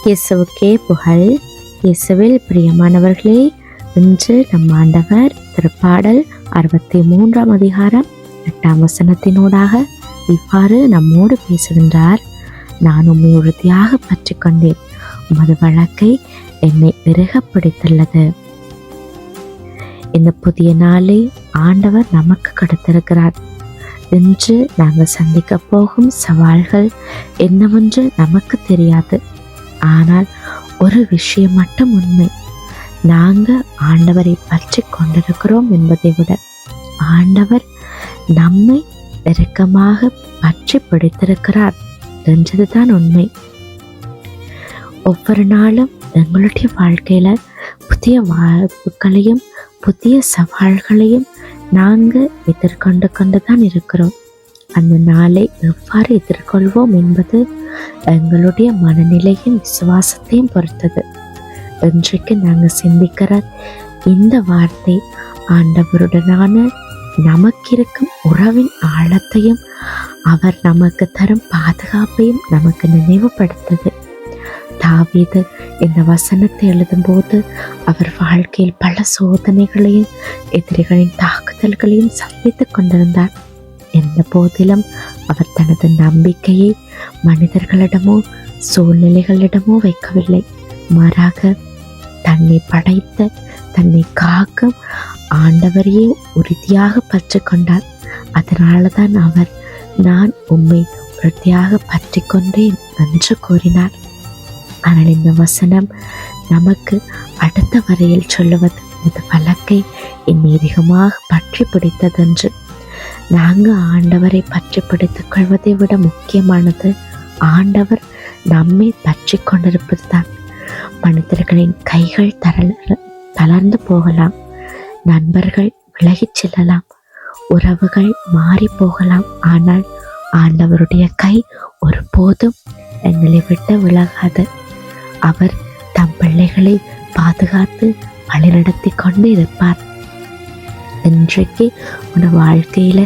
இயேசுவுக்கே புகழ். இயேசுவில் பிரியமானவர்களே, இன்று நம் ஆண்டவர் திருப்பாடல் 63 அதிகாரம் 8 வசனத்தினூடாக இவ்வாறு நம்மோடு பேசுகின்றார். நான் உம்மை உறுதியாக பற்றி கொண்டேன், உமது வழக்கை என்னை இறுக பிடித்துள்ளது. இந்த புதிய நாளை ஆண்டவர் நமக்கு கொடுத்திருக்கிறார். இன்று நாங்கள் சந்திக்க போகும் சவால்கள் என்னவென்று நமக்கு தெரியாது. ஆனால் ஒரு விஷயம் மட்டும் உண்மை, நாங்கள் ஆண்டவரை பற்றி கொண்டிருக்கிறோம் என்பதை விட ஆண்டவர் நம்மை நெருக்கமாக பற்றி பிடித்திருக்கிறார் என்றதுதான் உண்மை. ஒவ்வொரு நாளும் எங்களுடைய வாழ்க்கையில புதிய வாய்ப்புகளையும் புதிய சவால்களையும் நாங்கள் எதிர்கொண்டு கொண்டுதான் இருக்கிறோம். அந்த நாளை எவ்வாறு எதிர்கொள்வோம் என்பது எங்களுடைய மனநிலையும் விசுவாசத்தையும் பொறுத்தது. இன்றைக்கு நாங்கள் சிந்திக்கிற இந்த வார்த்தை ஆண்டவருடனான நமக்கு இருக்கும் உறவின் ஆழத்தையும் அவர் நமக்கு தரும் பாதுகாப்பையும் நமக்கு நினைவுபடுத்தது. தாவீது இந்த வசனத்தை எழுதும்போது அவர் வாழ்க்கையில் பல சோதனைகளையும் எதிரிகளின் தாக்குதல்களையும் சந்தித்துக் கொண்டிருந்தார். எந்த போதிலும் அவர் தனது நம்பிக்கையை மனிதர்களிடமோ சூழ்நிலைகளிடமோ வைக்கவில்லை. மாறாக தன்னை படைத்த தன்னை காக்கும் ஆண்டவரையே உறுதியாக பற்றி கொண்டார். அதனால தான் அவர் நான் உம்மை உறுதியாக பற்றி கொண்டேன் என்று கூறினார். ஆனால் இந்த வசனம் நமக்கு அடுத்த வரையில் சொல்லுவது, இந்த வழக்கை என் அதிகமாக பற்றி பிடித்ததென்று. நாங்கள் ஆண்டவரை பற்றி பிடித்துக் கொள்வதை விட முக்கியமானது ஆண்டவர் நம்மை பற்றி கொண்டிருப்பது தான். மனிதர்களின் கைகள் தளர்ந்து போகலாம், நண்பர்கள் விலகிச் செல்லலாம், உறவுகள் மாறி போகலாம். ஆனால் ஆண்டவருடைய கை ஒருபோதும் எங்களை விட்டு விலகாது. அவர் தம் பிள்ளைகளை பாதுகாத்து வழிநடத்தி கொண்டு இருப்பார். இன்றைக்கு உன் வாழ்க்கையில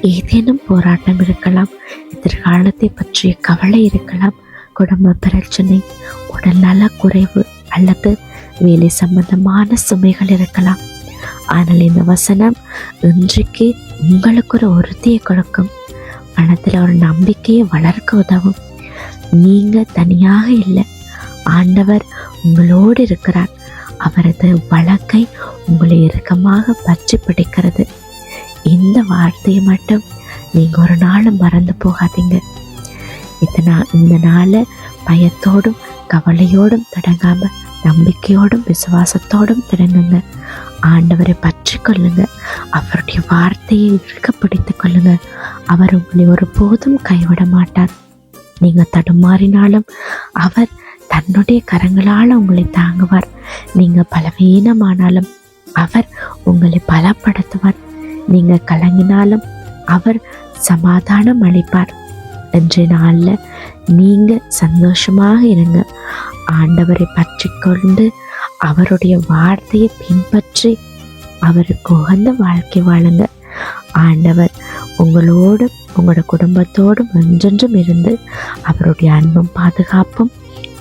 ஏதேனும் போராட்டம் இருக்கலாம், எதிர்காலத்தை பற்றிய கவலை இருக்கலாம், குடும்ப பிரச்சனை, உடல்நல குறைவு அல்லது வேலை சம்பந்தமான சுமைகள் இருக்கலாம். ஆனால் இந்த வசனம் இன்றைக்கு உங்களுக்கு ஒரு உறுதியை கொடுக்கும், மனத்தில் ஒரு நம்பிக்கையை வளர்க்க உதவும். நீங்க தனியாக இல்லை, ஆண்டவர் உங்களோடு இருக்கிறார். அவரது வழக்கை உங்களை இறுக்கமாக பற்றி பிடிக்கிறது. இந்த வார்த்தையை மட்டும் நீங்க ஒரு நாளும் மறந்து போகாதீங்க. இந்த நாளை பயத்தோடும் கவலையோடும் தொடங்காம நம்பிக்கையோடும் விசுவாசத்தோடும் தொடங்குங்க. ஆண்டவரை பற்றி கொள்ளுங்க, அவருடைய வார்த்தையை இறுக்க பிடித்துக் கொள்ளுங்க. அவர் உங்களை ஒருபோதும் கைவிட மாட்டார். நீங்க தடுமாறினாலும் அவர் தன்னுடைய கரங்களால் உங்களை தாங்குவார். நீங்க பலவீனமானாலும் அவர் உங்களை பலப்படுத்துவார். நீங்க கலங்கினாலும் அவர் சமாதானம் அளிப்பார். இன்றைய நாளில் நீங்க சந்தோஷமாக இருங்க. ஆண்டவரை பற்றி கொண்டு அவருடைய வார்த்தையை பின்பற்றி அவருக்கு உகந்த வாழ்க்கை வாழுங்க. ஆண்டவர் உங்களோடு உங்களோட குடும்பத்தோடும் என்றென்றும் இருந்து அவருடைய அன்பும் பாதுகாப்பும்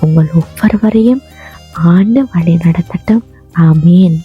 உங்கள் ஒவ்வொருவரையும் ஆண்டு வழி நடத்தட்டும். ஆமேன்.